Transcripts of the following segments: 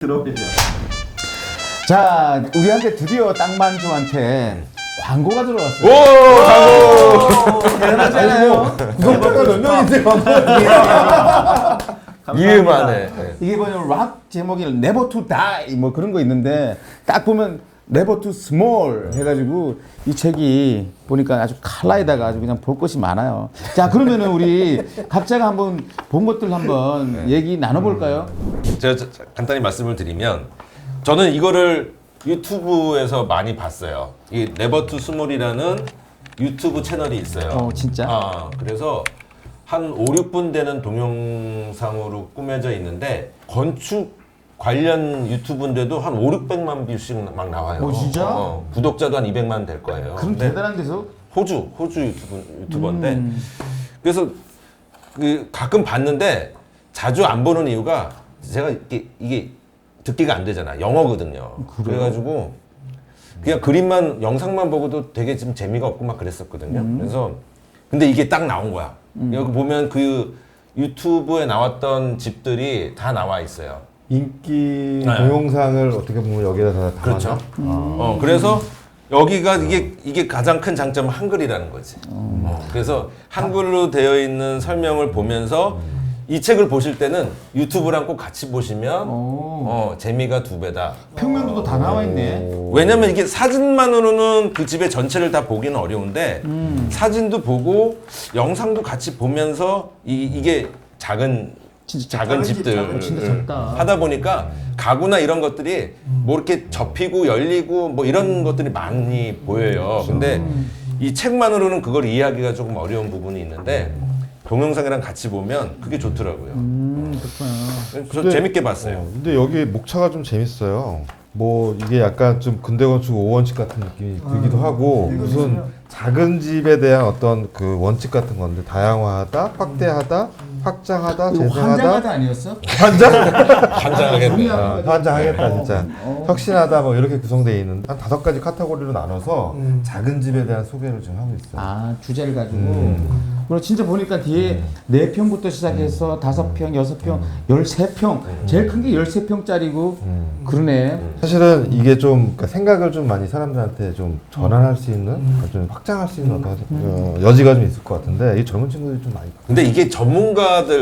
들어오죠. 자, 우리한테 드디어 땅만주한테 광고가 들어왔어요. 오! 광고! 대단하잖아요. 구독자가 몇 명인데 광고? 2회 만에. 이게 뭐냐면 락 제목이 Never to Die 뭐 그런 거 있는데 딱 보면 Never to Small 해가지고 이 책이 보니까 아주 칼라에다가 아주 그냥 볼 것이 많아요. 자, 그러면은 우리 각자가 한번 본 것들 한번 얘기 나눠볼까요? 제가 간단히 말씀을 드리면 저는 이거를 유튜브에서 많이 봤어요. 이 네버 투 스몰이라는 유튜브 채널이 있어요. 진짜? 그래서 한 5, 6분 되는 동영상으로 꾸며져 있는데 건축 관련 유튜브인데도 한 5, 600만 뷰씩 막 나와요. 진짜? 구독자도 한 200만 될 거예요. 그럼 근데 대단한 데서? 호주 유튜버인데 그래서 그 가끔 봤는데 자주 안 보는 이유가 제가 이게 듣기가 안 되잖아. 영어거든요. 그래가지고 그냥 그림만 영상만 보고도 되게 좀 재미가 없고 막 그랬었거든요. 그래서 근데 이게 딱 나온 거야. 여기 보면 그 유튜브에 나왔던 집들이 다 나와 있어요. 인기 네. 동영상을 어떻게 보면 여기다 다 담아놔. 그렇죠. 그래서 여기가 이게 가장 큰 장점은 한글이라는 거지. 그래서 한글로 되어 있는 설명을 보면서 이 책을 보실 때는 유튜브랑 꼭 같이 보시면 재미가 2배다. 평면도도 다 나와 있네. 왜냐면 이게 사진만으로는 그 집의 전체를 다 보기는 어려운데 사진도 보고 영상도 같이 보면서 이게 작은 집들 진짜 작다. 하다 보니까 가구나 이런 것들이 뭐 이렇게 접히고 열리고 뭐 이런 것들이 많이 보여요. 근데 이 책만으로는 그걸 이해하기가 조금 어려운 부분이 있는데 동영상이랑 같이 보면 그게 좋더라고요. 그렇구나. 저 재밌게 봤어요. 근데 여기 목차가 좀 재밌어요. 뭐 이게 약간 좀 근대 건축 5원칙 같은 느낌이 들기도 하고 무슨 작은 집에 대한 어떤 그 원칙 같은 건데 다양화하다, 확대하다, 확장하다, 이거 재생하다. 환장하다 아니었어? 환장? 환장하겠네. 환장하겠다 진짜. 혁신하다 뭐 이렇게 구성되어 있는 한 5가지 카테고리로 나눠서 작은 집에 대한 소개를 지금 하고 있어요. 아, 주제를 가지고. 그리고 진짜 보니까 뒤에 4평부터 시작해서 5평, 6평, 13평. 제일 큰 게 13평짜리고 그러네. 사실은 이게 좀 그러니까 생각을 좀 많이 사람들한테 좀 전환할 수 있는, 좀 확장할 수 있는 어떤 여지가 좀 있을 것 같은데 이 젊은 친구들이 좀 많이. 근데 이게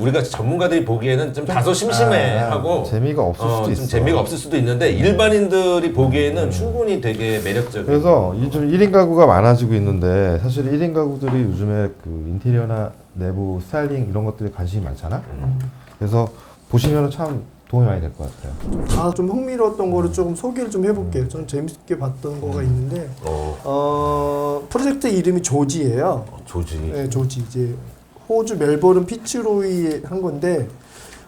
우리가 전문가들이 보기에는 좀 다소 심심해하고 재미가 없을 수도 있어. 좀 재미가 없을 수도 있는데 일반인들이 보기에는 충분히 되게 매력적이에요. 그래서 이 좀 1인 가구가 많아지고 있는데 사실 1인 가구들이 요즘에 그 인테리어나 내부 스타일링 이런 것들에 관심이 많잖아. 그래서 보시면 참 도움이 많이 될 것 같아요. 다 좀 흥미로웠던 거를 조금 소개를 좀 해볼게요. 저는 재밌게 봤던 거가 있는데 프로젝트 이름이 조지예요. 조지. 네, 조지. 이제 호주 멜버른 피츠로이에 한 건데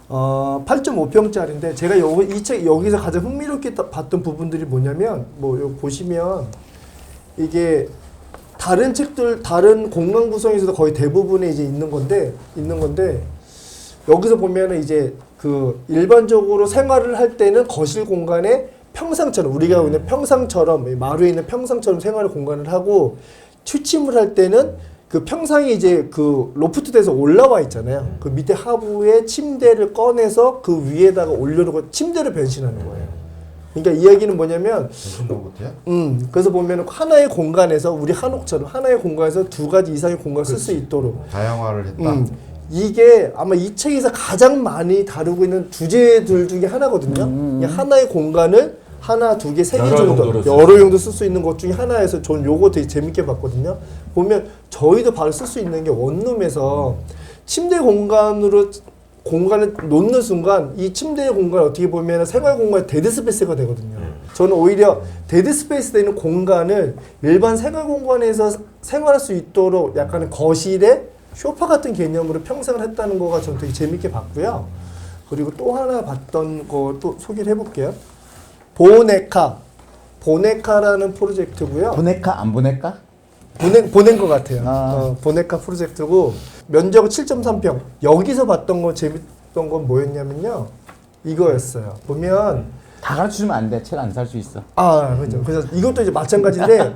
8.5평짜리인데 제가 이 책 여기서 가장 흥미롭게 봤던 부분들이 뭐냐면 뭐 여기 보시면 이게 다른 책들 다른 공간 구성에서도 거의 대부분에 이제 있는 건데 여기서 보면은 이제 그 일반적으로 생활을 할 때는 거실 공간에 평상처럼 우리가 하고 있는 평상처럼 마루에 있는 평상처럼 생활 공간을 하고 취침을 할 때는 그 평상이 이제 그 로프트 돼서 올라와 있잖아요. 그 밑에 하부에 침대를 꺼내서 그 위에다가 올려놓고 침대를 변신하는 거예요. 그러니까 이야기는 뭐냐면 그래서 보면 하나의 공간에서 우리 한옥처럼 하나의 공간에서 2가지 이상의 공간을 쓸 수 있도록 다양화를 했다. 이게 아마 이 책에서 가장 많이 다루고 있는 주제들 중에 하나거든요. 이 하나의 공간을 하나, 2개, 3개 정도 여러 용도 쓸 수 있는 것 중에 하나여서 저는 요거 되게 재밌게 봤거든요. 보면 저희도 바로 쓸 수 있는 게 원룸에서 침대 공간을 놓는 순간 이 침대의 공간 어떻게 보면 생활 공간의 데드 스페이스가 되거든요. 저는 오히려 데드 스페이스 되는 공간을 일반 생활 공간에서 생활할 수 있도록 약간의 거실에 소파 같은 개념으로 평생을 했다는 거가 저는 되게 재밌게 봤고요. 그리고 또 하나 봤던 거 또 소개를 해볼게요. 보네카라는 프로젝트고요. 보낼까 안 보낼까? 보낸 것 같아요. 보네카 프로젝트고 면적은 7.3평. 여기서 봤던 거 재밌던 건 뭐였냐면요. 이거였어요. 보면 다 가르쳐주면 안 돼. 책 안 살 수 있어. 그렇죠. 그래서 이것도 이제 마찬가지인데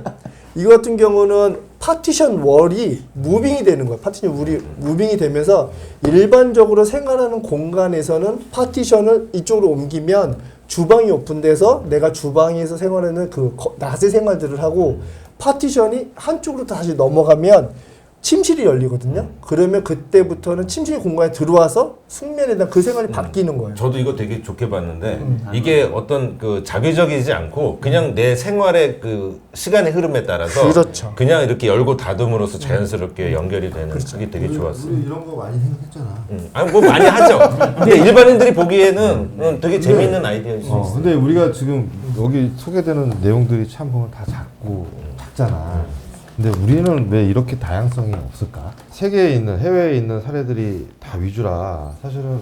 이거 같은 경우는 파티션 월이 무빙이 되는 거예요. 파티션 월이 무빙이 되면서 일반적으로 생활하는 공간에서는 파티션을 이쪽으로 옮기면 주방이 오픈돼서 내가 주방에서 생활하는 그 낮의 생활들을 하고 파티션이 한쪽으로 다시 넘어가면 침실이 열리거든요. 그러면 그때부터는 침실 공간에 들어와서 숙면에 대한 그 생활이 바뀌는 거예요. 저도 이거 되게 좋게 봤는데 이게 어떤 그 자기적이지 않고 그냥 내 생활의 그 시간의 흐름에 따라서 그렇죠. 그냥 이렇게 열고 닫음으로써 자연스럽게 연결이 되는 그게 되게 좋았어요. 우리 이런 거 많이 생각했잖아. 아니 뭐 많이 하죠. 근데 일반인들이 보기에는 되게 재미있는 아이디어일 수 있어요. 근데 우리가 지금 여기 소개되는 내용들이 참 보면 다 작잖아. 근데 우리는 왜 이렇게 다양성이 없을까? 세계에 있는 해외에 있는 사례들이 다 위주라 사실은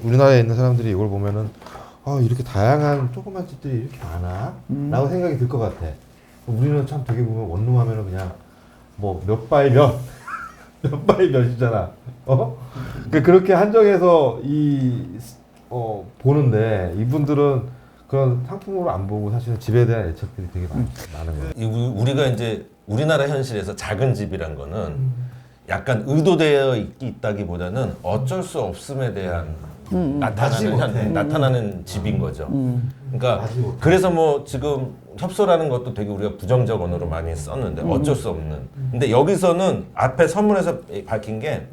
우리나라에 있는 사람들이 이걸 보면은 이렇게 다양한 조그만 집들이 이렇게 많아? 라고 생각이 들 것 같아. 우리는 참 되게 보면 원룸하면은 그냥 뭐 몇 바이 몇 바이 몇이잖아. 그렇게 한정해서 보는데 이분들은 그런 상품으로 안 보고 사실은 집에 대한 애착들이 되게 많은 거예요. 우리가 이제 우리나라 현실에서 작은 집이란 거는 약간 의도되어 있다기보다는 어쩔 수 없음에 대한 나타나는 집인 거죠. 그러니까 그래서 뭐 지금 협소라는 것도 되게 우리가 부정적 언어로 많이 썼는데 어쩔 수 없는. 근데 여기서는 앞에 선문에서 밝힌 게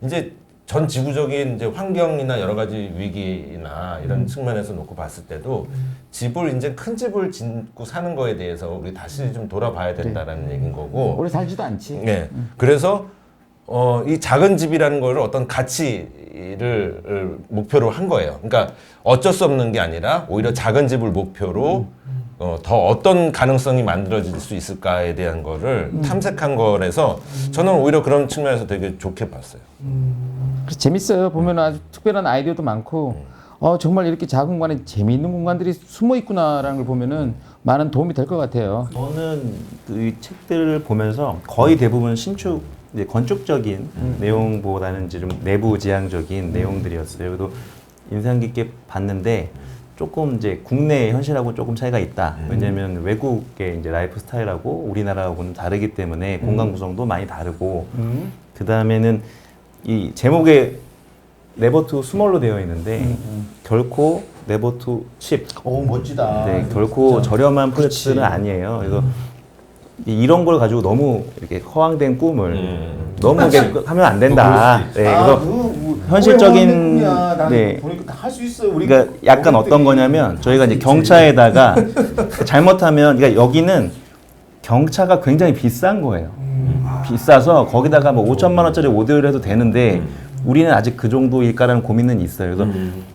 이제 전 지구적인 이제 환경이나 여러 가지 위기나 이런 측면에서 놓고 봤을 때도 집을 이제 큰 집을 짓고 사는 거에 대해서 우리 다시 좀 돌아봐야 된다라는 얘기인 거고. 오래 살지도 않지. 네. 그래서 이 작은 집이라는 거를 어떤 가치를 목표로 한 거예요. 그러니까 어쩔 수 없는 게 아니라 오히려 작은 집을 목표로 더 어떤 가능성이 만들어질 수 있을까에 대한 거를 탐색한 거라서 저는 오히려 그런 측면에서 되게 좋게 봤어요. 그래서 재밌어요. 보면 아주 특별한 아이디어도 많고, 정말 이렇게 작은 공간에 재미있는 공간들이 숨어 있구나라는 걸 보면은 많은 도움이 될 것 같아요. 저는 그 책들을 보면서 거의 대부분 신축, 이제 건축적인 내용보다는 이제 좀 내부 지향적인 내용들이었어요. 그래도 인상 깊게 봤는데 조금 이제 국내 현실하고 조금 차이가 있다. 왜냐하면 외국의 이제 라이프 스타일하고 우리나라하고는 다르기 때문에 공간 구성도 많이 다르고, 그 다음에는 이 제목에 네버 투 스몰로 되어 있는데 결코 네버 투 칩. 멋지다. 네, 결코 저렴한 프로젝트는 아니에요. 그래서 이런 걸 가지고 너무 이렇게 허황된 꿈을 너무 이렇게 하면 안 된다. 네, 그래서 현실적인 네. 보니까 할 수 있어요. 그러니까 약간 어떤 거냐면 저희가 이제 경차에다가 잘못하면 그러니까 여기는 경차가 굉장히 비싼 거예요. 비싸서 거기다가 뭐 5천만 원짜리 오디오를 해도 되는데 우리는 아직 그 정도일까라는 고민은 있어요.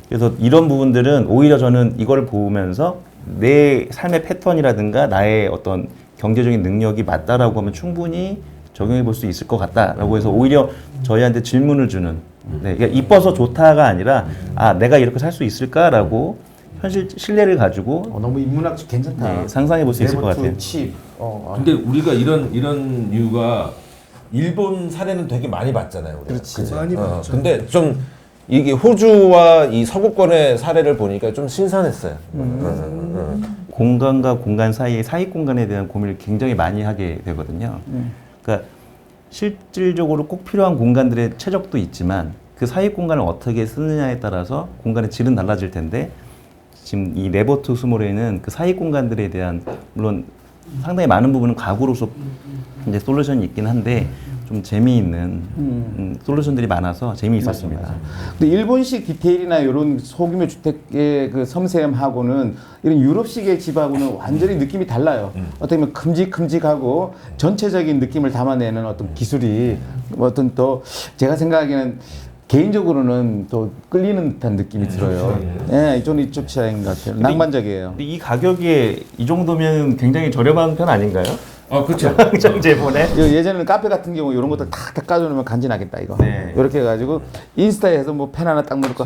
그래서 이런 부분들은 오히려 저는 이걸 보면서 내 삶의 패턴이라든가 나의 어떤 경제적인 능력이 맞다라고 하면 충분히 적용해 볼 수 있을 것 같다라고 해서 오히려 저희한테 질문을 주는, 네, 그러니까 이뻐서 좋다가 아니라 내가 이렇게 살 수 있을까라고 현실 신뢰를 가지고 너무 인문학적 괜찮다. 네, 상상해 볼 수 있을 것 같아요. 칩. 근데 우리가 이런 이유가 일본 사례는 되게 많이 봤잖아요. 우리가. 그렇지. 많이 봤죠. 근데 좀 이게 호주와 이 서구권의 사례를 보니까 좀 신선했어요. 공간과 공간 사이의 사익 공간에 대한 고민을 굉장히 많이 하게 되거든요. 그러니까 실질적으로 꼭 필요한 공간들의 최적도 있지만 그 사익 공간을 어떻게 쓰느냐에 따라서 공간의 질은 달라질 텐데 지금 이 네버 투 스몰에는 그 사익 공간들에 대한 물론 상당히 많은 부분은 가구로서 이제 솔루션이 있긴 한데 좀 재미있는 솔루션들이 많아서 재미있었습니다. 근데 일본식 디테일이나 이런 소규모 주택의 그 섬세함하고는 이런 유럽식의 집하고는 완전히 느낌이 달라요. 어떻게 보면 큼직큼직하고 전체적인 느낌을 담아내는 어떤 기술이 어떤 또 제가 생각하기에는 개인적으로는 또 끌리는 듯한 느낌이 들어요. 예, 저는 이쪽 취향인 것 같아요. 낭만적이에요. 근데 이 가격에 이 정도면 굉장히 저렴한 편 아닌가요? 그렇죠. 정제본에 예전에는 카페 같은 경우 이런 것들 다 깎아주면 간지나겠다 이거. 네. 이렇게 해가지고 인스타에서 뭐 펜 하나 딱 넣고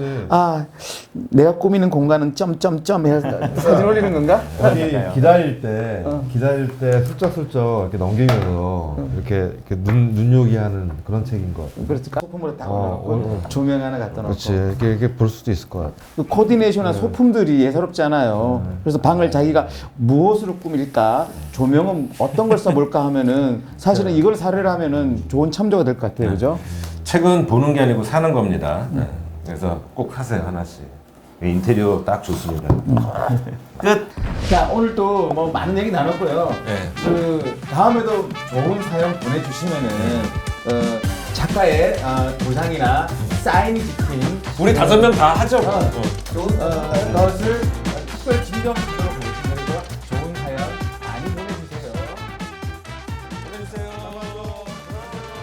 내가 꾸미는 공간은 점점점 해서 사진 올리는 건가? 어디 기다릴 때 슬쩍슬쩍 이렇게 넘기면서 이렇게 눈요기 하는 그런 책인 것 같아. 그렇지. 소품으로 딱 넣고 조명 하나 갖다 놓고. 그렇지. 이렇게 볼 수도 있을 것 같아. 그 코디네이션한 소품들이 예사롭지 않아요. 그래서 방을 자기가 무엇으로 꾸밀까, 조명은 어떤 걸 써볼까 하면은 사실은 이걸 사례를 하면은 좋은 참조가 될 것 같아요, 그죠? 책은 보는 게 아니고 사는 겁니다. 네. 그래서 꼭 하세요 하나씩. 인테리어 딱 좋습니다. 끝. 자 오늘 또 뭐 많은 얘기 나눴고요. 네. 그 다음에도 좋은 사연 보내주시면은 작가의 도장이나 사인이 찍힌 우리 5명 다 하죠. 좋은 것을 특별 증정